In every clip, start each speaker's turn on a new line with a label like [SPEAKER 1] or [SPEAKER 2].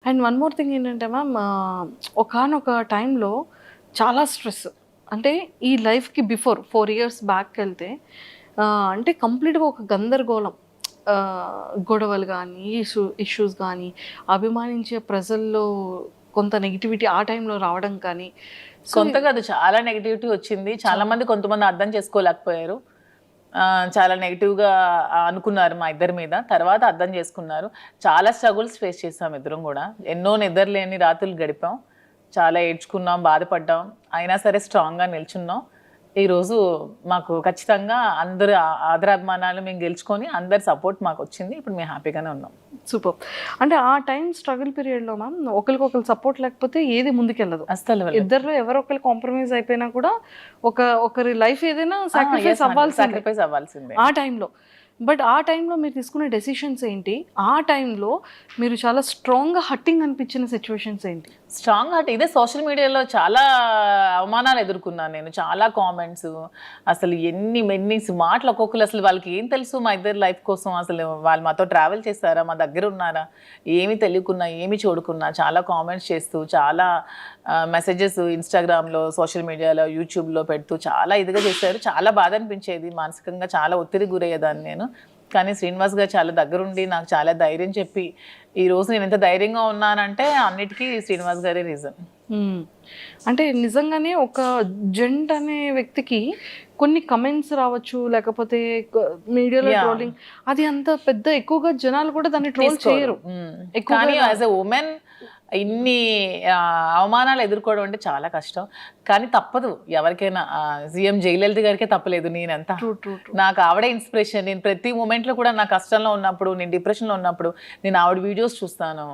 [SPEAKER 1] And one more thing ఏంటంటే ma'am, ఒకానొక టైంలో చాలా స్ట్రెస్, అంటే ఈ లైఫ్కి బిఫోర్ 4 years బ్యాక్ వెళ్తే అంటే కంప్లీట్గా ఒక గందరగోళం, ఆ, గొడవలు కానీ ఇష్యూస్ కానీ, అభిమానించే ప్రజల్లో కొంత నెగిటివిటీ ఆ టైంలో రావడం కానీ.
[SPEAKER 2] కొంత కాదు, చాలా నెగిటివిటీ వచ్చింది. చాలా మంది కొంతమంది అర్థం చేసుకోలేకపోయారు. చాలా నెగిటివ్గా అనుకున్నారు మా ఇద్దరి మీద. తర్వాత అర్థం చేసుకున్నారు. చాలా స్ట్రగుల్స్ ఫేస్ చేసాం ఇద్దరం కూడా. ఎన్నో నిద్రలేని రాత్రులు గడిపాం. చాలా ఏడ్చుకున్నాం, బాధపడ్డాం. అయినా సరే స్ట్రాంగ్గా నిల్చున్నాం. ఈరోజు మాకు ఖచ్చితంగా అందరు ఆదరాభిమానాలు మేము గెలుచుకొని అందరి సపోర్ట్ మాకు వచ్చింది. ఇప్పుడు మేము హ్యాపీగానే ఉన్నాం.
[SPEAKER 1] సూపర్. అంటే ఆ టైం స్ట్రగుల్ పీరియడ్లో మ్యామ్ ఒకరికొకరు సపోర్ట్ లేకపోతే ఏది ముందుకెళ్ళదు.
[SPEAKER 2] అస్సలు
[SPEAKER 1] ఇద్దరు ఎవరో ఒకరు కాంప్రమైజ్ అయిపోయినా కూడా ఒకరి లైఫ్ ఏదైనా సాక్రిఫైస్
[SPEAKER 2] అవ్వాల్సిందే
[SPEAKER 1] ఆ టైంలో. బట్ ఆ టైంలో మీరు తీసుకునే డెసిషన్స్ ఏంటి? ఆ టైంలో మీరు చాలా స్ట్రాంగ్గా హట్టింగ్ అనిపించిన సిచ్యువేషన్స్ ఏంటి?
[SPEAKER 2] స్ట్రాంగ్ హార్ట్ ఇదే. సోషల్ మీడియాలో చాలా అవమానాలు ఎదుర్కొన్నాను నేను. చాలా కామెంట్స్, అసలు ఎన్ని మాటలు ఒక్కొక్కరు. అసలు వాళ్ళకి ఏం తెలుసు మా ఇద్దరు లైఫ్ కోసం? అసలు వాళ్ళు మాతో ట్రావెల్ చేస్తారా, మా దగ్గర ఉన్నారా, ఏమి తెలియకున్నా ఏమి చూడకున్నా చాలా కామెంట్స్ చేస్తూ, చాలా మెసేజెస్ ఇన్స్టాగ్రామ్లో, సోషల్ మీడియాలో, యూట్యూబ్లో పెడుతూ చాలా ఇదిగా చేశారు. చాలా బాధ అనిపించేది. మానసికంగా చాలా ఒత్తిడి గురయ్యేదాన్ని నేను. కానీ శ్రీనివాస్ గారు చాలా దగ్గరుండి నాకు చాలా ధైర్యం చెప్పి ఈరోజు నేను ఎంత ధైర్యంగా ఉన్నానంటే అన్నిటికీ శ్రీనివాస్ గారే రీజన్.
[SPEAKER 1] అంటే నిజంగానే ఒక జెంట్ అనే వ్యక్తికి కొన్ని కమెంట్స్ రావచ్చు, లేకపోతే మీడియాలో ట్రోలింగ్, అది అంత పెద్ద ఎక్కువగా జనాలు కూడా దాన్ని ట్రోల్ చేయరు.
[SPEAKER 2] కానీ యాజ్ ఎ ఉమెన్ ఇన్ని అవమానాలు ఎదుర్కోవడం అంటే చాలా కష్టం. కానీ తప్పదు ఎవరికైనా. సీఎం జయలలిత గారికే తప్పలేదు. నేనంతా నాకు ఆవిడే ఇన్స్పిరేషన్. నేను ప్రతి మూమెంట్లో కూడా నా కష్టంలో ఉన్నప్పుడు, నేను డిప్రెషన్లో ఉన్నప్పుడు నేను ఆవిడ వీడియోస్ చూస్తాను.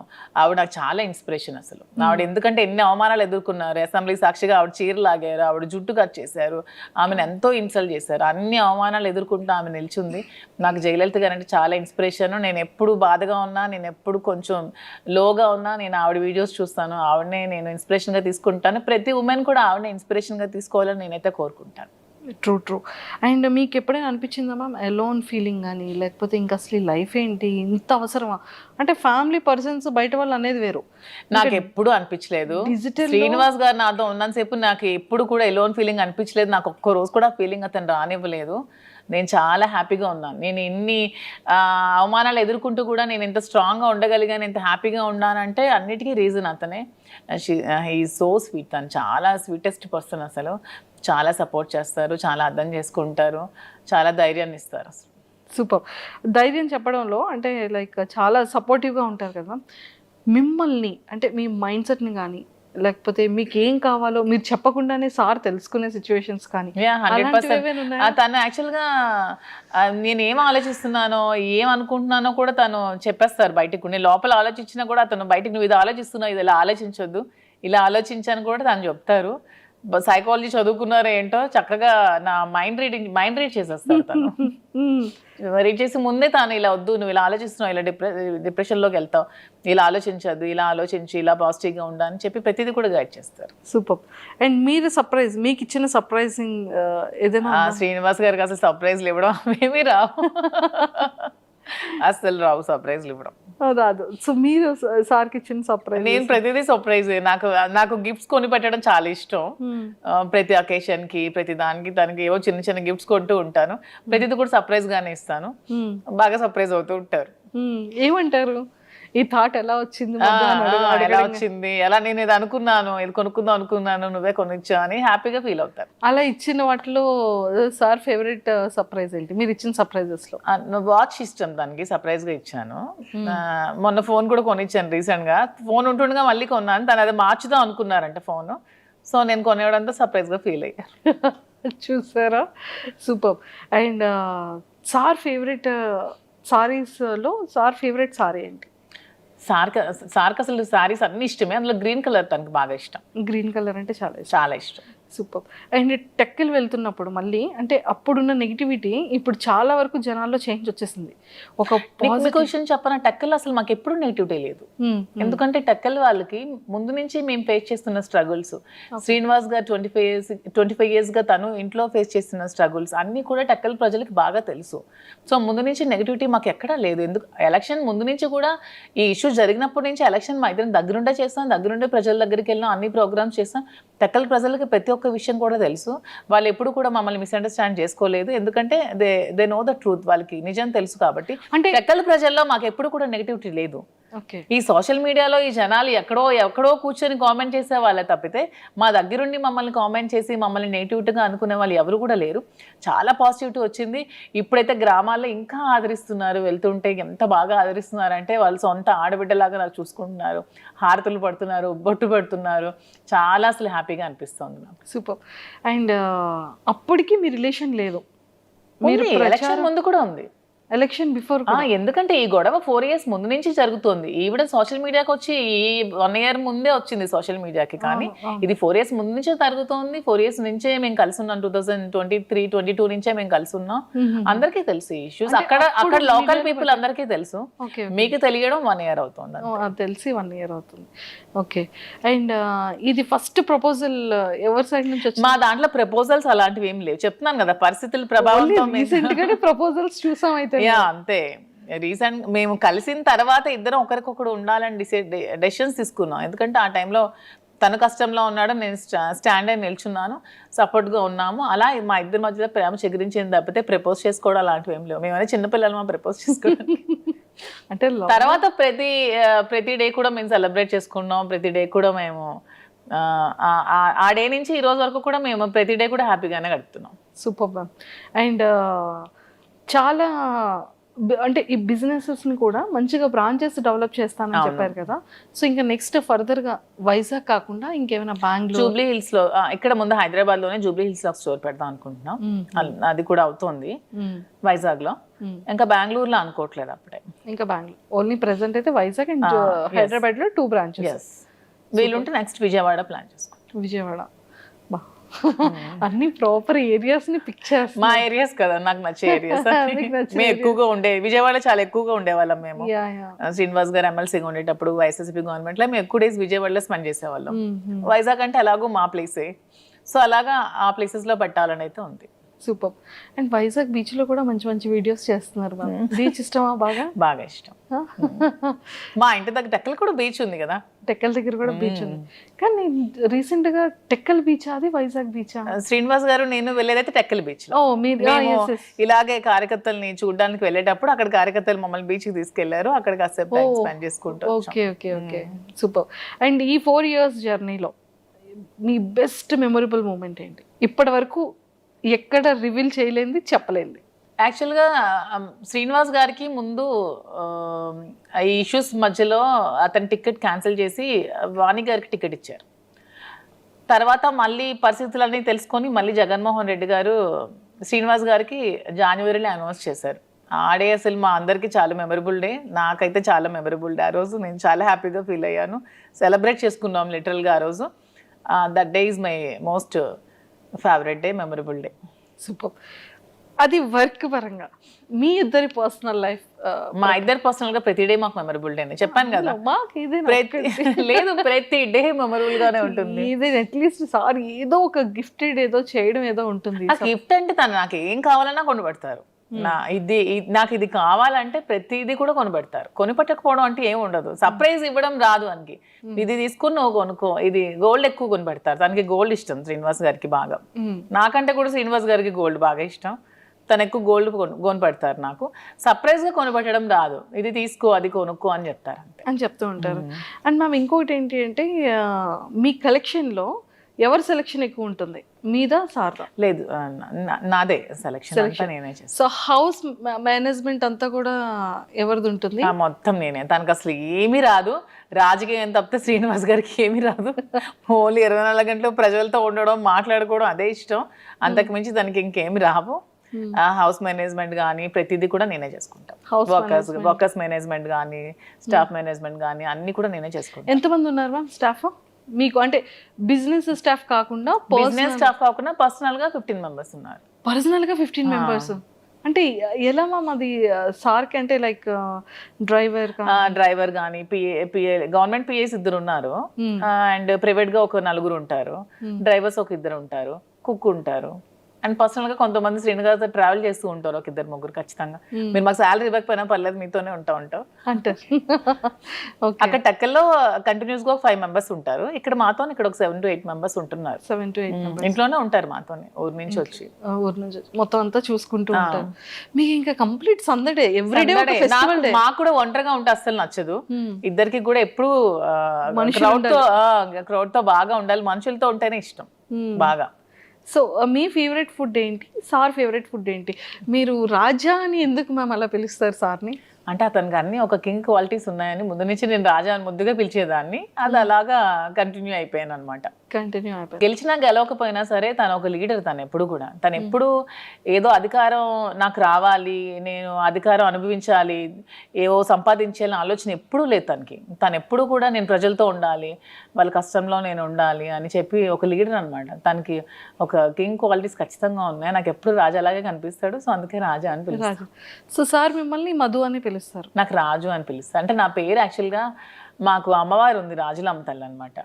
[SPEAKER 2] ఆవిడ నాకు చాలా ఇన్స్పిరేషన్ అసలు. ఆవిడ ఎందుకంటే ఎన్ని అవమానాలు ఎదుర్కొన్నారు. అసెంబ్లీ సాక్షిగా ఆవిడ చీర లాగారు, ఆవిడ జుట్టు కట్ చేశారు, ఆమెను ఎంతో ఇన్సల్ట్ చేశారు. అన్ని అవమానాలు ఎదుర్కొంటూ ఆమె నిల్చుంది. నాకు జయలలిత గారు అంటే చాలా ఇన్స్పిరేషన్. నేను ఎప్పుడు బాధగా ఉన్నా, నేను ఎప్పుడు కొంచెం లోగా ఉన్నా నేను ఆవిడ వీడియోస్ చూస్తాను. ఆవిడనే నేను ఇన్స్పిరేషన్గా తీసుకుంటాను. ప్రతి ఉమెన్ కూడా ఆవిడనే ఇన్స్పిరేషన్గా తీసుకోవాలని నేనైతే కోరుకుంటాను.
[SPEAKER 1] ట్రూ. అండ్ మీకు ఎప్పుడైనా అనిపించిందా మ్యామ్ ఎలోన్ ఫీలింగ్ కానీ, లేకపోతే ఇంకా అసలు లైఫ్ ఏంటి, ఇంత అవసరమా? అంటే ఫ్యామిలీ పర్సన్స్ బయట వాళ్ళు అనేది వేరు.
[SPEAKER 2] నాకు ఎప్పుడు అనిపించలేదు. శ్రీనివాస్ గారు నాతో ఉన్నంతసేపు నాకు ఎప్పుడు కూడా ఎలోన్ ఫీలింగ్ అనిపించలేదు. నాకు ఒక్క రోజు కూడా ఫీలింగ్ అతను రానివ్వలేదు. నేను చాలా హ్యాపీగా ఉన్నాను. నేను ఎన్ని అవమానాలు ఎదుర్కొంటూ కూడా నేను ఎంత స్ట్రాంగ్గా ఉండగలిగాను, ఎంత హ్యాపీగా ఉన్నానంటే అన్నిటికీ రీజన్ అతనే. He so sweet. తను చాలా స్వీటెస్ట్ పర్సన్. అసలు చాలా సపోర్ట్ చేస్తారు, చాలా అర్థం చేసుకుంటారు, చాలా ధైర్యాన్ని ఇస్తారు.
[SPEAKER 1] సూపర్. ధైర్యం చెప్పడంలో అంటే లైక్ చాలా సపోర్టివ్గా ఉంటారు కదా. మిమ్మల్ని అంటే మీ మైండ్ సెట్ని కానీ, లేకపోతే మీకు ఏం కావాలో మీరు చెప్పకుండానే సార్ తెలుసుకునే సిచ్యువేషన్స్ కానీ?
[SPEAKER 2] 100%. తను యాక్చువల్గా నేను ఏం ఆలోచిస్తున్నానో, ఏం అనుకుంటున్నానో కూడా తను చెప్పేస్తారు బయటకు. నేను లోపల ఆలోచించినా కూడా అతను బయటకు నువ్వు ఇది ఆలోచిస్తున్నావు, ఇది ఇలా ఆలోచించొద్దు, ఇలా ఆలోచించాను కూడా తను చెప్తారు. సైకాలజీ చదువుకున్నారో ఏంటో చక్కగా నా మైండ్ రీడ్ చేసేస్తారు తను. రీడ్ చేసి ముందే తాను ఇలా వద్దు, నువ్వు ఇలా ఆలోచిస్తున్నావు, ఇలా డిప్రెషన్లోకి వెళ్తావు, ఇలా ఆలోచించద్దు, ఇలా ఆలోచించి ఇలా పాజిటివ్గా ఉండా అని చెప్పి ప్రతిదీ కూడా గైడ్ చేస్తారు.
[SPEAKER 1] సూపర్. అండ్ మీరు సర్ప్రైజ్, మీకు ఇచ్చిన సర్ప్రైజింగ్ ఏదైనా?
[SPEAKER 2] శ్రీనివాస్ గారికి అసలు సర్ప్రైజ్లు ఇవ్వడం ఏమీ రావు. అసలు రావు సర్ప్రైజ్లు ఇవ్వడం,
[SPEAKER 1] రాదు. సో మీరు సార్కి ఇచ్చిన సర్ప్రైజ్?
[SPEAKER 2] నేను ప్రతిదీ సర్ప్రైజ్. నాకు గిఫ్ట్స్ కొని పెట్టడం చాలా ఇష్టం. ప్రతి అకేషన్కి, ప్రతి దానికి తనకి ఏవో చిన్న చిన్న గిఫ్ట్స్ కొంటూ ఉంటాను. ప్రతిదీ కూడా సర్ప్రైజ్ గానే ఇస్తాను. బాగా సర్ప్రైజ్ అవుతూ ఉంటారు.
[SPEAKER 1] ఏమంటారు, ఈ థాట్ ఎలా వచ్చింది,
[SPEAKER 2] ఎలా వచ్చింది, ఎలా నేను ఇది అనుకున్నాను, ఇది కొనుక్కుందాం అనుకున్నాను, నువ్వే కొనిచ్చా అని హ్యాపీగా ఫీల్ అవుతారు.
[SPEAKER 1] అలా ఇచ్చిన వాటిలో సార్ ఫేవరెట్ సర్ప్రైజ్ ఏంటి మీరు ఇచ్చిన సర్ప్రైజెస్ లో?
[SPEAKER 2] వాచ్ ఇష్టం దానికి, సర్ప్రైజ్ గా ఇచ్చాను. మొన్న ఫోన్ కూడా కొనిచ్చాను రీసెంట్ గా. ఫోన్ ఉంటుండగా మళ్ళీ కొన్నాను. తను అది మార్చుదాం అనుకున్నారంట ఫోన్. సో నేను కొనివ్వడంతో సర్ప్రైజ్ గా ఫీల్ అయ్యారు.
[SPEAKER 1] చూసారా, super. And sir favourite saris లో సార్ ఫేవరెట్ సారీ ఏంటి?
[SPEAKER 2] సార్కి అసలు శారీస్ అన్ని ఇష్టమే. అందులో గ్రీన్ కలర్ తనకి బాగా ఇష్టం.
[SPEAKER 1] గ్రీన్ కలర్ అంటే చాలా
[SPEAKER 2] చాలా ఇష్టం.
[SPEAKER 1] సూపర్. అండ్ టెక్కలు వెళ్తున్నప్పుడు మళ్ళీ అంటే అప్పుడున్న నెగిటివిటీ ఇప్పుడు చాలా వరకు జనాల్లో చేంజ్ వచ్చేసింది. ఒక
[SPEAKER 2] మీకు విషయం చెప్పన, టెక్కల్ అసలు మాకు ఎప్పుడు నెగిటివిటీ లేదు. ఎందుకంటే టెక్కల్ వాళ్ళకి ముందు నుంచి మేము ఫేస్ చేస్తున్న స్ట్రగుల్స్, శ్రీనివాస్ గారు 25 years గా తను ఇంట్లో ఫేస్ చేస్తున్న స్ట్రగుల్స్ అన్ని కూడా టెక్కల్ ప్రజలకి బాగా తెలుసు. సో ముందు నుంచి నెగిటివిటీ మాకు ఎక్కడా లేదు. ఎందుకు ఎలక్షన్ ముందు నుంచి కూడా ఈ ఇష్యూ జరిగినప్పటి నుంచి ఎలక్షన్ మా ఇద్దరం దగ్గరుండే చేస్తాం, దగ్గరుండే ప్రజల దగ్గరికి వెళ్ళాం, అన్ని ప్రోగ్రామ్స్ చేస్తాం. టెక్కల్ ప్రజలకి ప్రతి ఒక్క విషయం కూడా తెలుసు. వాళ్ళు ఎప్పుడు కూడా మమ్మల్ని మిస్అండర్స్టాండ్ చేసుకోలేదు. ఎందుకంటే దే నో ద ట్రూత్, వాళ్ళకి నిజం తెలుసు కాబట్టి. అంటే టెక్కల్ ప్రజల్లో మాకు ఎప్పుడు కూడా నెగిటివిటీ లేదు. ఈ సోషల్ మీడియాలో ఈ జనాలు ఎక్కడో కూర్చొని కామెంట్ చేసే వాళ్ళే తప్పితే మా దగ్గరుండి మమ్మల్ని కామెంట్ చేసి మమ్మల్ని నెగిటివిటీగా అనుకునే వాళ్ళు ఎవరు కూడా లేరు. చాలా పాజిటివిటీ వచ్చింది. ఇప్పుడైతే గ్రామాల్లో ఇంకా ఆదరిస్తున్నారు. వెళ్తుంటే ఎంత బాగా ఆదరిస్తున్నారంటే వాళ్ళు సొంత ఆడబిడ్డలాగా నాకు చూసుకుంటున్నారు, హారతులు పడుతున్నారు, బొట్టు పెడుతున్నారు. చాలా అసలు హ్యాపీగా అనిపిస్తుంది నాకు.
[SPEAKER 1] సూపర్. అండ్ అప్పటికి మీ రిలేషన్ లేదు,
[SPEAKER 2] మీరు ఎలక్షన్ ముందు కూడా ఉంది,
[SPEAKER 1] ఎలక్షన్ బిఫోర్.
[SPEAKER 2] ఎందుకంటే ఈ గొడవ 4 years ముందు నుంచి జరుగుతుంది. ఈవిడ సోషల్ మీడియాకి వచ్చి ఈ 1 year ముందే వచ్చింది సోషల్ మీడియాకి, కానీ ఇది 4 years ముందు నుంచే జరుగుతోంది. 4 years నుంచే మేము కలిసి ఉన్నాం. 2023-22 నుంచే మేము కలిసి ఉన్నాం. అందరికీ తెలుసు ఈ ఇష్యూస్. అక్కడ లోకల్ పీపుల్ అందరికీ తెలుసు. మీకు తెలియడం 1 year అవుతుంది.
[SPEAKER 1] తెలిసి 1 year అవుతుంది. ఓకే. అండ్ ఇది ఫస్ట్ ప్రపోజల్ ఎవరి సైడ్ నుంచి వచ్చింది?
[SPEAKER 2] మా దాంట్లో ప్రపోజల్స్ అలాంటివి ఏం లేవు. చెప్తున్నాను కదా, పరిస్థితుల ప్రభావంతో
[SPEAKER 1] ప్రపోజల్స్ చూసాం. అయితే
[SPEAKER 2] అంతే. రీసెంట్ మేము కలిసిన తర్వాత ఇద్దరం ఒకరికొకరు ఉండాలని డెసిషన్స్ తీసుకున్నాం. ఎందుకంటే ఆ టైంలో తను కష్టంలో ఉన్నాడు, నేను స్టాండ్ అయి నిల్చున్నాను, సపోర్ట్గా ఉన్నాము. అలా మా ఇద్దరి మధ్యలో ప్రేమ చిగురించింది తప్పితే ప్రపోజ్ చేసుకోవడం అలాంటివి ఏం లేవు. మేమైనా చిన్నపిల్లలు, మా ప్రపోజ్ చేసుకోవడం
[SPEAKER 1] అంటే
[SPEAKER 2] తర్వాత ప్రతి డే కూడా మేము సెలబ్రేట్ చేసుకున్నాం. ప్రతి డే కూడా మేము ఆ డే నుంచి ఈ రోజు వరకు కూడా మేము ప్రతి డే కూడా హ్యాపీగానే గడుపుతున్నాం.
[SPEAKER 1] Super ma'am. అండ్ చాలా అంటే ఈ బిజినెసెస్ని కూడా మంచిగా బ్రాంచెస్ డెవలప్ చేస్తానని చెప్పారు కదా. సో ఇంకా నెక్స్ట్ ఫర్దర్గా వైజాగ్ కాకుండా ఇంకేమైనా బెంగళూరు,
[SPEAKER 2] జూబ్లీ హిల్స్లో, ఇక్కడ ముందు హైదరాబాద్లోనే జూబ్లీ హిల్స్లో స్టోర్ పెడదాం అనుకుంటున్నాం. అది కూడా అవుతుంది వైజాగ్లో. ఇంకా బెంగళూరులో అనుకోవట్లేదు అప్పుడే.
[SPEAKER 1] ఇంకా బెంగళూరు ఓన్లీ ప్రెసెంట్ అయితే వైజాగ్ అండ్ హైదరాబాద్లో 2 branches.
[SPEAKER 2] వీలుంటే నెక్స్ట్ విజయవాడ ప్లాన్ చేసుకుంటాం.
[SPEAKER 1] విజయవాడ అన్ని ప్రాపర్ ఏరియాస్ ని పిక్ చేస్తాం.
[SPEAKER 2] మా ఏరియాస్ కదా నాకు నచ్చే ఏరియాస్. మేము ఎక్కువగా విజయవాడ చాలా ఎక్కువగా ఉండేవాళ్ళం మేము. శ్రీనివాస్ గారు ఎమ్మెల్సీగా ఉండేటప్పుడు వైఎస్ఆర్సీపీ గవర్నమెంట్ లో మేము ఎక్కువ డేస్ విజయవాడలో స్పెండ్ చేసేవాళ్ళం. వైజాగ్ అంటే అలాగూ మా ప్లేసే, సో అలాగా ఆ ప్లేసెస్ లో పెట్టాలని అయితే ఉంది.
[SPEAKER 1] సూపర్. అండ్ వైజాగ్ బీచ్ లో కూడా మంచి మంచి వీడియోస్ చేస్తున్నారు. బీచ్ ఇష్టమా? బాగా
[SPEAKER 2] ఇష్టం. మా ఇంటి దగ్గర టెక్కల్ కూడా బీచ్ ఉంది కదా.
[SPEAKER 1] టెక్కల్ దగ్గర కూడా బీచ్ ఉంది, కానీ రీసెంట్ గా టెక్కల్ బీచ్ అది వైజాగ్ బీచ్?
[SPEAKER 2] శ్రీనివాస్ గారు నేను వెళ్ళేదైతే టెక్కల్ బీచ్. ఇలాగే కార్యకర్తల్ని చూడడానికి వెళ్ళేటప్పుడు అక్కడ కార్యకర్తలు మమ్మల్ని బీచ్ కి తీసుకెళ్లారు. అక్కడ కాసేపు స్పెండ్ చేసుకుంటాం.
[SPEAKER 1] ఓకే. సూపర్. అండ్ ఈ 4 years జర్నీలో మీ బెస్ట్ మెమొరబుల్ మూమెంట్ ఏంటి? ఇప్పటి వరకు ఎక్కడ రివీల్ చేయలేంది, చెప్పలేంది?
[SPEAKER 2] యాక్చువల్గా శ్రీనివాస్ గారికి ముందు ఈ ఇష్యూస్ మధ్యలో అతని టికెట్ క్యాన్సిల్ చేసి వాణి గారికి టికెట్ ఇచ్చారు. తర్వాత మళ్ళీ పరిస్థితులన్నీ తెలుసుకొని మళ్ళీ జగన్మోహన్ రెడ్డి గారు శ్రీనివాస్ గారికి జనవరిలో అనౌన్స్ చేశారు. ఆ డే అసలు మా అందరికీ చాలా మెమరబుల్ డే. నాకైతే చాలా మెమరబుల్ డే. ఆ రోజు నేను చాలా హ్యాపీగా ఫీల్ అయ్యాను. సెలబ్రేట్ చేసుకున్నాం లిటరల్గా ఆ రోజు. That day is my most favourite day, memorable day.
[SPEAKER 1] Super. అది వర్క్ పరంగా మీ ఇద్దరి పర్సనల్ లైఫ్?
[SPEAKER 2] మా ఇద్దరు పర్సనల్ గా ప్రతి డే మాకు మెమరబుల్ డే. చెప్పాను కదా, లేదు ప్రతి డే మెమరబుల్ గానే ఉంటుంది.
[SPEAKER 1] ఇది అట్లీస్ట్ సార్ ఏదో ఒక గిఫ్టెడ్ ఏదో చేయడం ఏదో ఉంటుంది.
[SPEAKER 2] గిఫ్ట్ అంటే తను నాకు ఏం కావాలన్నా కొనిపెడతారు. నాకు ఇది కావాలంటే ప్రతిదీ కూడా కొనిపెడతారు. కొనిపెట్టకపోవడం అంటే ఏమి ఉండదు. సర్ప్రైజ్ ఇవ్వడం రాదు అనికి. ఇది తీసుకుని నువ్వు కొనుక్కో, ఇది గోల్డ్ ఎక్కువ కొనిపెడతారు. తనకి గోల్డ్ ఇష్టం శ్రీనివాస్ గారికి బాగా. నాకంటే కూడా శ్రీనివాస్ గారికి గోల్డ్ బాగా ఇష్టం. తను ఎక్కువ గోల్డ్ కొనిపెడతారు. నాకు సర్ప్రైజ్ గా కొనిపెట్టడం రాదు. ఇది తీసుకో, అది కొనుక్కో అని చెప్తారు
[SPEAKER 1] అని చెప్తూ ఉంటారు. అండ్ మ్యామ్ ఇంకోటి ఏంటి అంటే మీ కలెక్షన్ లో ఎవరి సెలెక్షన్ ఎక్కువ ఉంటుంది, మీదా సార్దా?
[SPEAKER 2] లేదు, నాదే సెలెక్షన్. నేనే చేస్తాను.
[SPEAKER 1] సో హౌస్ మేనేజ్మెంట్ అంతా కూడా ఎవరిది ఉంటుంది?
[SPEAKER 2] మొత్తం నేనే. తనకు అసలు ఏమీ రాదు. రాజకీయం తప్పితే శ్రీనివాస్ గారికి ఏమీ రాదు. ఓన్లీ 24 గంటలు ప్రజలతో ఉండడం, మాట్లాడుకోవడం అదే ఇష్టం. అంతకు మించి తనకి ఇంకేమి రావు. హౌస్ మేనేజ్మెంట్ కానీ ప్రతిదీ కూడా నేనే చేసుకుంటాను. వర్కర్స్ మేనేజ్మెంట్ కానీ, స్టాఫ్ మేనేజ్మెంట్ కానీ అన్ని కూడా నేనే చేసుకుంటాను.
[SPEAKER 1] ఎంతమంది ఉన్నారు మ్యామ్ స్టాఫ్? మీకు అంటే బిజినెస్ స్టాఫ్ కాకుండా
[SPEAKER 2] బిజినెస్ స్టాఫ్ కాకుండా పర్సనల్ గా 15 మెంబర్స్ ఉన్నారు.
[SPEAKER 1] పర్సనల్గా 15 మెంబర్స్. అంటే ఎలా మ్యామ్ అది సార్కి అంటే లైక్ డ్రైవర్
[SPEAKER 2] డ్రైవర్ కానీ పిఏ గవర్నమెంట్ పిఏస్ 2 ఉన్నారు, అండ్ ప్రైవేట్ గా ఒక 4 ఉంటారు, డ్రైవర్స్ ఒక 2 ఉంటారు, కుక్ ఉంటారు, అండ్ పర్సనల్ గా కొంతమంది శ్రీనగర్ ట్రావెల్ చేస్తూ ఉంటారు ఒక 2-3 ఖచ్చితంగా. మీరు మాకు శాలరీ ఇవ్వకపోయినా పర్లేదు మీతోనే ఉంటాం
[SPEAKER 1] అంటారు.
[SPEAKER 2] అక్కడ టెక్కల్లో కంటిన్యూస్ గా 5 మెంబర్స్ ఉంటారు, ఇక్కడ మాతో ఇక్కడ ఒక 7 to 8 మెంబర్స్ ఉంటున్నారు.
[SPEAKER 1] 7 to 8 మెంబర్స్
[SPEAKER 2] ఇంట్లోనే ఉంటారు మాతోనే, ఊరు నుంచి వచ్చి
[SPEAKER 1] మొత్తం అంతా చూసుకుంటూ ఉంటారు. మీకు ఇంకా కంప్లీట్ సందడే ఎవ్రీడే ఒక ఫెస్టివల్ డే.
[SPEAKER 2] మాకు కూడా ఒంటరిగా ఉంటే అస్సలు నచ్చదు, ఇద్దరికి కూడా ఎప్పుడు క్రౌడ్ తో బాగా ఉండాలి, మనుషులతో ఉంటేనే ఇష్టం బాగా.
[SPEAKER 1] సో మీ ఫేవరెట్ ఫుడ్ ఏంటి, సార్ ఫేవరెట్ ఫుడ్ ఏంటి? మీరు రాజా అని ఎందుకు మ్యామ్ అలా పిలుస్తారు సార్ని?
[SPEAKER 2] అంటే అతనికి అన్ని ఒక కింగ్ క్వాలిటీస్ ఉన్నాయని ముందు నుంచి నేను రాజా అని ముద్దుగా పిలిచేదాన్ని, అది అలాగా కంటిన్యూ అయిపోయాను అనమాట.
[SPEAKER 1] కంటిన్యూ అయిపోయి
[SPEAKER 2] గెలిచినా గెలవకపోయినా సరే తను ఒక లీడర్. తను ఎప్పుడు కూడా తను ఎప్పుడు ఏదో అధికారం నాకు రావాలి, నేను అధికారం అనుభవించాలి, ఏవో సంపాదించాలని ఆలోచన ఎప్పుడూ లేదు తనకి. తను ఎప్పుడు కూడా నేను ప్రజలతో ఉండాలి, వాళ్ళ కష్టంలో నేను ఉండాలి అని చెప్పి ఒక లీడర్ అనమాట. తనకి ఒక కింగ్ క్వాలిటీస్ ఖచ్చితంగా ఉన్నాయి. నాకు ఎప్పుడు రాజా అలాగే కనిపిస్తాడు, సో అందుకే రాజా అని పిలుస్తాను.
[SPEAKER 1] సో సార్ మిమ్మల్ని మధు అని పిలుస్తారు?
[SPEAKER 2] నాకు రాజు అని పిలుస్తారు. అంటే నా పేరు యాక్చువల్గా మాకు అమ్మవారు ఉంది, రాజులమ్మ తల్లి అనమాట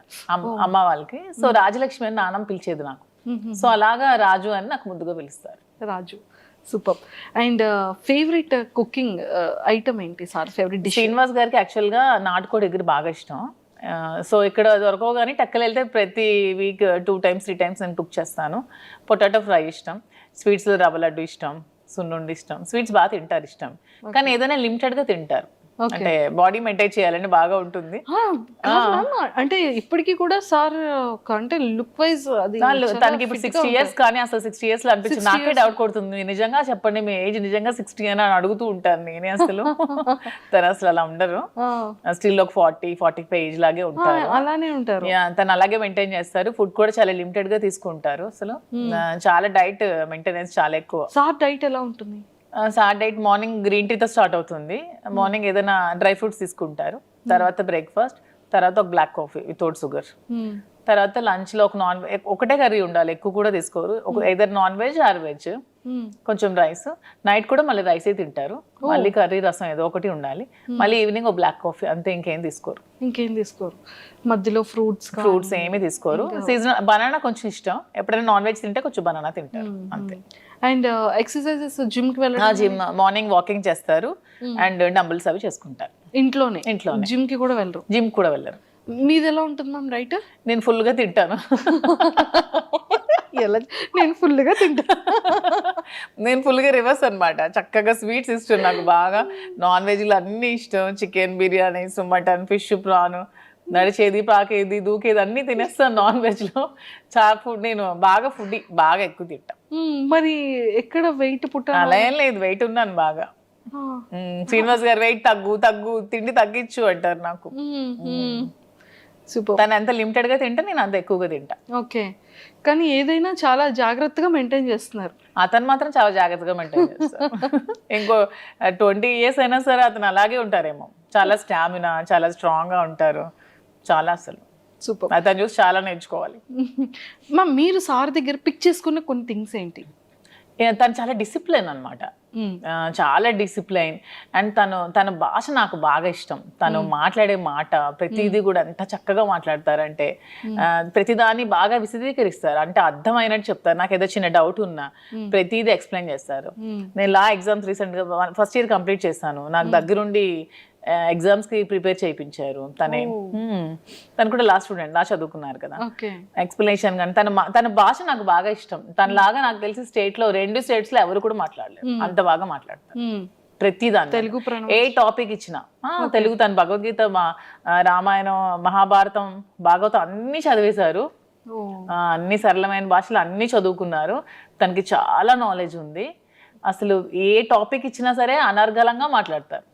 [SPEAKER 2] అమ్మ వాళ్ళకి. సో రాజలక్ష్మి అని నాన్నమ్మ పిలిచేది నాకు, సో అలాగా రాజు అని నాకు ముద్దుగా పిలుస్తారు.
[SPEAKER 1] Raju, super. And favourite cooking item ఏంటి సార్? Favourite dish?
[SPEAKER 2] శ్రీనివాస్ గారికి యాక్చువల్గా నాటుకోడి ఎగురు బాగా ఇష్టం. సో ఇక్కడ దొరకవు కానీ టెక్కలు వెళ్తే ప్రతి వీక్ 2 times 3 times నేను కుక్ చేస్తాను. పొటాటో ఫ్రై ఇష్టం, స్వీట్స్లో రవ్వ లడ్డు ఇష్టం, సున్నుండి ఇష్టం, స్వీట్స్ బాగా తింటారు ఇష్టం, కానీ ఏదైనా లిమిటెడ్గా తింటారు. అంటే బాడీ మెయింటైన్ చేయాలని బాగా ఉంటుంది.
[SPEAKER 1] అంటే ఇప్పటికీ కూడా సార్ అంటే లుక్ వైజ్ అది
[SPEAKER 2] తనకి ఇప్పుడు 60 years, కానీ అసలు 60 years లో అనిపించింది. నాకే డౌట్ కొడుతుంది, నిజంగా చెప్పండి మీ ఏజ్ నిజంగా 60 అని అడుగుతూ ఉంటాను నేనే. అసలు తను అసలు అలా ఉండరు, స్టిల్ ఒక 40-45 ఏజ్ లాగే ఉంటారు,
[SPEAKER 1] అలానే ఉంటారు.
[SPEAKER 2] తను అలాగే మెయింటైన్ చేస్తారు. ఫుడ్ కూడా చాలా లిమిటెడ్ గా తీసుకుంటారు. అసలు చాలా డైట్ మెయింటెనెన్స్ చాలా ఎక్కువ.
[SPEAKER 1] సార్ డైట్ ఎలా ఉంటుంది?
[SPEAKER 2] సార్ డైట్ మార్నింగ్ గ్రీన్ టీతో స్టార్ట్ అవుతుంది. మార్నింగ్ ఏదైనా డ్రై ఫ్రూట్స్ తీసుకుంటారు, తర్వాత బ్రేక్ఫాస్ట్, తర్వాత ఒక బ్లాక్ కాఫీ వితౌట్ షుగర్, తర్వాత లంచ్ లో ఒకటే కర్రీ ఉండాలి, ఎక్కువ కూడా తీసుకోరు. ఏదైనా నాన్ వెజ్ ఆర్ వెజ్, కొంచెం రైస్. నైట్ కూడా మళ్ళీ రైసే తింటారు, మళ్ళీ కర్రీ రసం ఏదో ఒకటి ఉండాలి, మళ్ళీ ఈవినింగ్ ఒక బ్లాక్ కాఫీ, అంతే. ఇంకేం తీసుకోరు.
[SPEAKER 1] మధ్యలో ఫ్రూట్స్
[SPEAKER 2] ఏమీ తీసుకోరు. సీజనల్ బనానా కొంచెం ఇష్టం, ఎప్పుడైనా నాన్ వెజ్ తింటే కొంచెం బనానా తింటారు, అంతే.
[SPEAKER 1] అండ్ ఎక్సర్సైజెస్ జిమ్ కి వెళ్ళడం?
[SPEAKER 2] జిమ్ మార్నింగ్ వాకింగ్ చేస్తారు అండ్ డంబుల్స్ అవి చేసుకుంటారు
[SPEAKER 1] ఇంట్లోనే. జిమ్ కి కూడా వెళ్ళరు?
[SPEAKER 2] జిమ్ కూడా వెళ్ళరు.
[SPEAKER 1] మీది ఎలా ఉంటుంది మ్యామ్ రైట్?
[SPEAKER 2] నేను ఫుల్ గా తింటాను.
[SPEAKER 1] నేను ఫుల్ గా తింటాను.
[SPEAKER 2] నేను ఫుల్ గా రివర్స్ అనమాట. చక్కగా స్వీట్స్ ఇష్టం నాకు బాగా, నాన్ వెజ్లు అన్ని ఇష్టం, chicken biryani, mutton, fish, prawn, నడిచేది, పాకేది, దూకేది అన్ని తినేస్తాను. నాన్ వెజ్ లో చాలా ఫుడ్, నేను బాగా ఫుడ్ బాగా ఎక్కువ తింటా.
[SPEAKER 1] మరి ఎక్కడ వెయిట్
[SPEAKER 2] అలా ఏం లేదు, వెయిట్ ఉన్నాను బాగా. శ్రీనివాస్ గారు వెయిట్ తగ్గు తిండి తగ్గించు అంటారు నాకు.
[SPEAKER 1] సూపర్.
[SPEAKER 2] తను ఎంత లిమిటెడ్ గా తింటే నేను అంత ఎక్కువగా తింటా.
[SPEAKER 1] ఓకే, కానీ ఏదైనా చాలా జాగ్రత్తగా మెయింటైన్ చేస్తున్నారు.
[SPEAKER 2] అతను మాత్రం చాలా జాగ్రత్తగా మెయింటైన్ చేస్తారు. ఇంకో 20 years అయినా సరే అతను అలాగే ఉంటారేమో. చాలా స్టామినా, చాలా స్ట్రాంగ్ గా ఉంటారు, చాలా అసలు
[SPEAKER 1] సూపర్.
[SPEAKER 2] అతను చూసి చాలా నేర్చుకోవాలి.
[SPEAKER 1] మీరు సార్ దగ్గర పిక్ చేసుకున్న కొన్ని థింగ్స్ ఏంటి?
[SPEAKER 2] తను చాలా డిసిప్లైన్ అనమాట, చాలా డిసిప్లైన్. అండ్ తన భాష నాకు బాగా ఇష్టం. తను మాట్లాడే మాట ప్రతిదీ కూడా ఎంత చక్కగా మాట్లాడతారంటే, ప్రతిదాన్ని బాగా విశదీకరిస్తారు, అంటే అర్థమైనట్టు చెప్తారు. నాకు ఏదో చిన్న డౌట్ ఉన్నా ప్రతిదీ ఎక్స్ప్లెయిన్ చేస్తారు. నేను లా ఎగ్జామ్స్ రీసెంట్ గా ఫస్ట్ ఇయర్ కంప్లీట్ చేశాను. నాకు దగ్గరుండి ఎగ్జామ్స్ కి ప్రిపేర్ చేయించారు. తను కూడా లా స్టూడెంట్, లా చదువుకున్నారు కదా. ఎక్స్ప్లెనేషన్ కానీ తన భాష నాకు బాగా ఇష్టం. తనలాగా నాకు తెలిసి స్టేట్ లో 2 states లో ఎవరు కూడా మాట్లాడలేరు, అంత బాగా మాట్లాడతారు ప్రతిదాన్ని. తెలుగు ఏ టాపిక్ ఇచ్చినా తెలుగు. తన భగవద్గీత, రామాయణం, మహాభారతం, భాగవతం అన్ని చదివేశారు. అన్ని సరళమైన భాషలు అన్ని చదువుకున్నారు. తనకి చాలా నాలెడ్జ్ ఉంది. అసలు ఏ టాపిక్ ఇచ్చినా సరే అనర్గళంగా మాట్లాడతారు.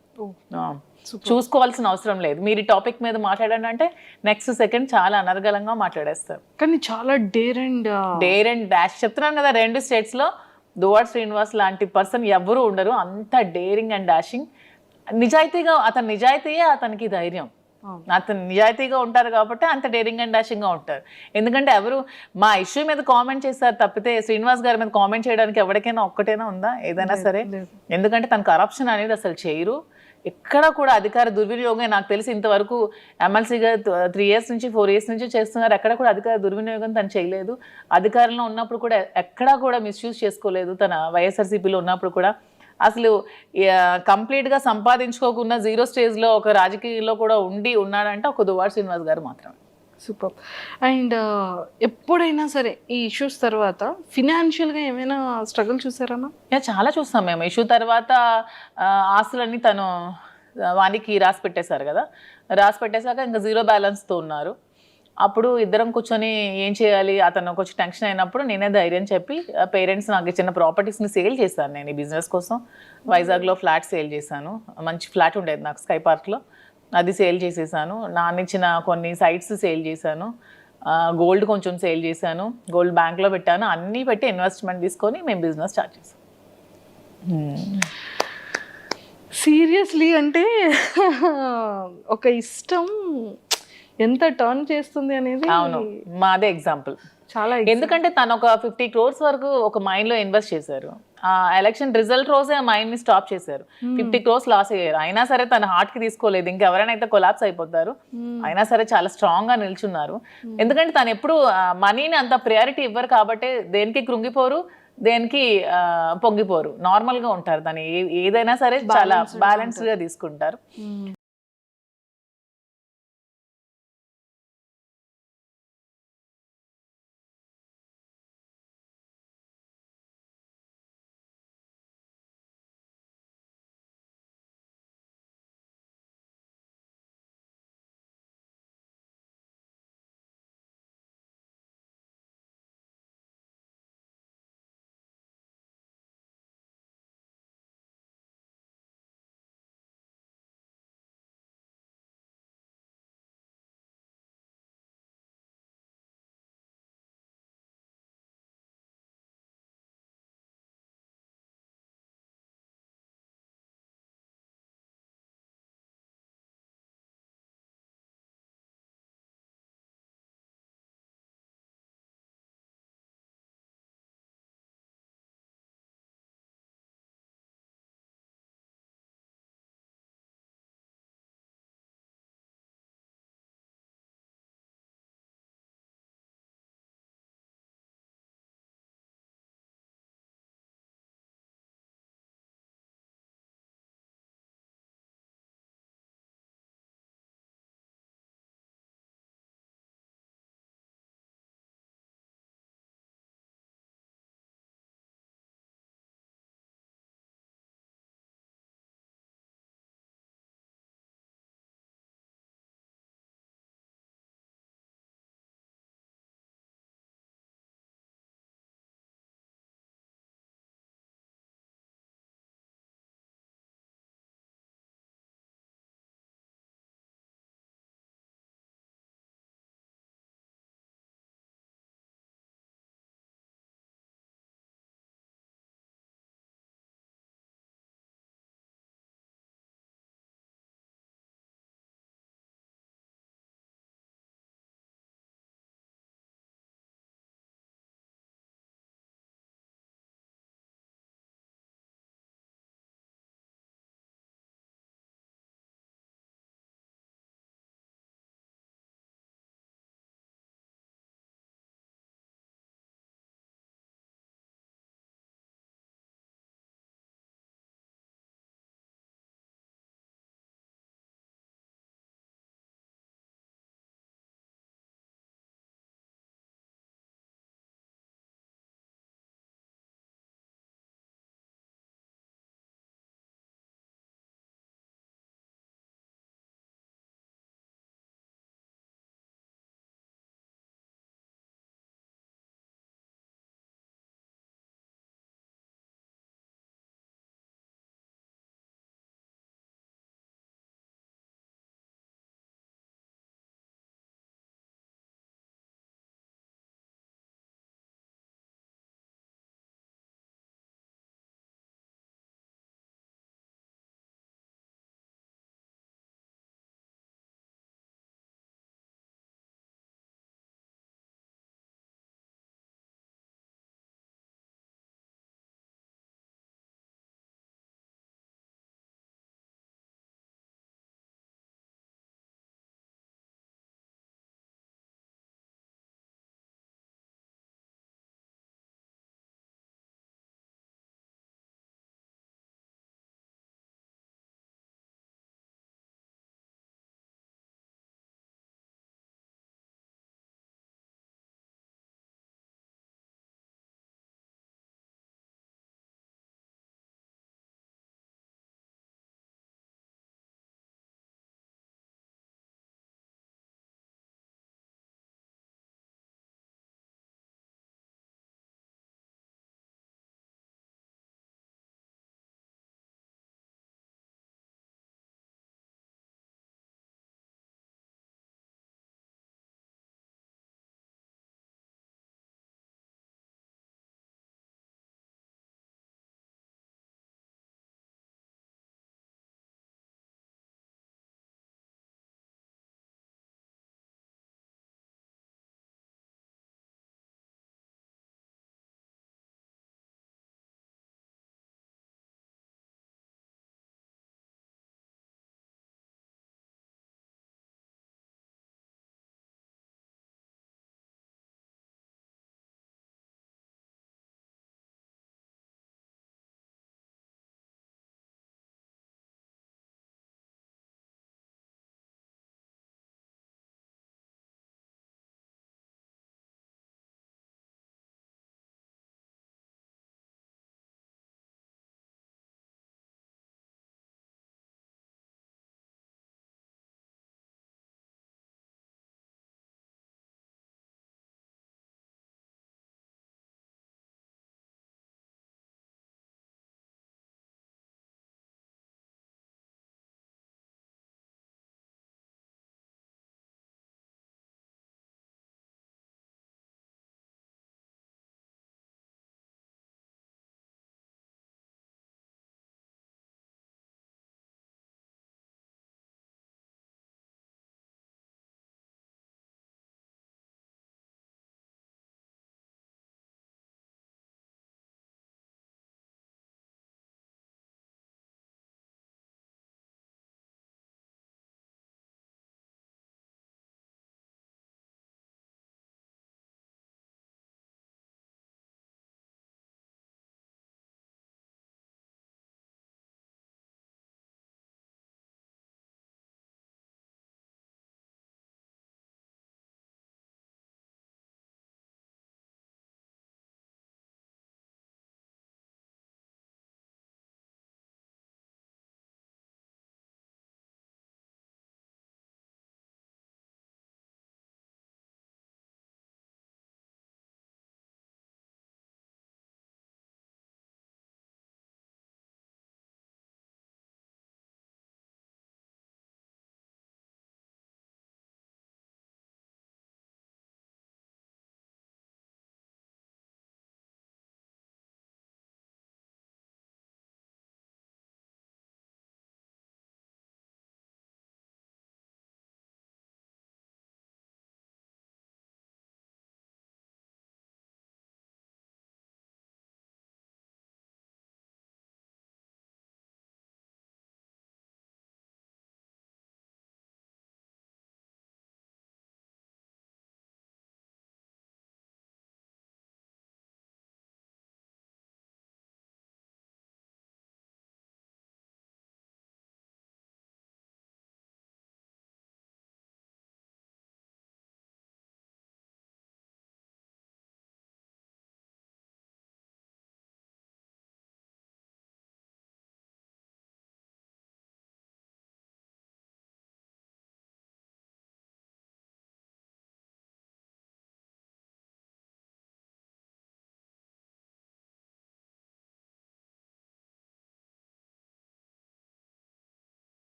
[SPEAKER 2] చూసుకోవాల్సిన అవసరం లేదు. మీరు ఈ టాపిక్ మీద మాట్లాడండి అంటే నెక్స్ట్ సెకండ్ చాలా అనర్గళంగా మాట్లాడేస్తారు.
[SPEAKER 1] కానీ చాలా డేర్ అండ్
[SPEAKER 2] డాష్. చెప్తున్నాను కదా, 2 states లో దువ్వాడ శ్రీనివాస్ లాంటి పర్సన్ ఎవ్వరూ ఉండరు. అంత డేరింగ్ అండ్ డాషింగ్, నిజాయితీగా. అతని నిజాయితీయే అతనికి ధైర్యం. అతను నిజాయితీగా ఉంటారు కాబట్టి అంత డేరింగ్ అండ్ డాషింగ్గా ఉంటారు. ఎందుకంటే ఎవరు మా ఇష్యూ మీద కామెంట్ చేస్తారు తప్పితే శ్రీనివాస్ గారి మీద కామెంట్ చేయడానికి ఎవరికైనా ఒక్కటైనా ఉందా ఏదైనా సరే? ఎందుకంటే తను కరప్షన్ అనేది అసలు చేయరు. ఎక్కడ కూడా అధికార దుర్వినియోగం నాకు తెలిసి ఇంతవరకు ఎమ్మెల్సీగా 3 years నుంచి 4 years నుంచి చేస్తున్నారు. ఎక్కడ కూడా అధికార దుర్వినియోగం తను చేయలేదు. అధికారంలో ఉన్నప్పుడు కూడా ఎక్కడా కూడా మిస్యూజ్ చేసుకోలేదు. తన వైఎస్ఆర్సీపీలో ఉన్నప్పుడు కూడా అసలు కంప్లీట్గా సంపాదించుకోకుండా 0 స్టేజ్లో ఒక రాజకీయంలో కూడా ఉన్నాడంటే ఒక దువ్వాడ శ్రీనివాస్ గారు మాత్రమే.
[SPEAKER 1] సూపర్. అండ్ ఎప్పుడైనా సరే ఈ ఇష్యూస్ తర్వాత ఫినాన్షియల్గా ఏమైనా స్ట్రగుల్ చూసారమ్మా?
[SPEAKER 2] చాలా చూస్తాం మేము. ఇష్యూ తర్వాత ఆస్తులన్నీ తను వానికి రాసి పెట్టేశారు కదా, రాసి పెట్టేశాక ఇంకా 0 బ్యాలెన్స్తో ఉన్నారు. అప్పుడు ఇద్దరం కూర్చొని ఏం చేయాలి, అతను కొంచెం టెన్షన్ అయినప్పుడు నేనే ధైర్యం చెప్పి పేరెంట్స్ నాకు ఇచ్చిన ప్రాపర్టీస్ని సేల్ చేశాను. నేను ఈ బిజినెస్ కోసం వైజాగ్లో ఫ్లాట్ సేల్ చేశాను. మంచి ఫ్లాట్ ఉండేది నాకు స్కై పార్క్లో, అది సేల్ చేసేసాను. నాన్నిచ్చిన కొన్ని సైట్స్ సేల్ చేశాను. గోల్డ్ కొంచెం సేల్ చేశాను. గోల్డ్ బ్యాంక్లో పెట్టాను. అన్నీ పెట్టి ఇన్వెస్ట్మెంట్ తీసుకొని మేము బిజినెస్ స్టార్ట్ చేసాం.
[SPEAKER 1] సీరియస్లీ అంటే ఒక ఇష్టం ఎంత టర్న్ చేస్తుంది అనేది
[SPEAKER 2] అవును, మాదే ఎగ్జాంపుల్.
[SPEAKER 1] చాలా
[SPEAKER 2] ఎందుకంటే తను ఒక 50 crores వరకు ఒక మైండ్లో ఇన్వెస్ట్ చేశారు. ఆ ఎలక్షన్ రిజల్ట్ రోజే ఆ మైండ్ని స్టాప్ చేశారు. 50 crores లాస్ అయ్యారు. అయినా సరే తన హార్ట్కి తీసుకోలేదు. ఇంకెవరైనా అయితే కొలాప్స్ అయిపోతారు. అయినా సరే చాలా స్ట్రాంగ్గా నిల్చున్నారు. ఎందుకంటే తను ఎప్పుడు మనీని అంత ప్రయారిటీ ఇవ్వరు కాబట్టి దేనికి కృంగిపోరు, దేనికి పొంగిపోరు, నార్మల్గా ఉంటారు. తను ఏదైనా సరే చాలా బ్యాలెన్స్డ్గా తీసుకుంటారు.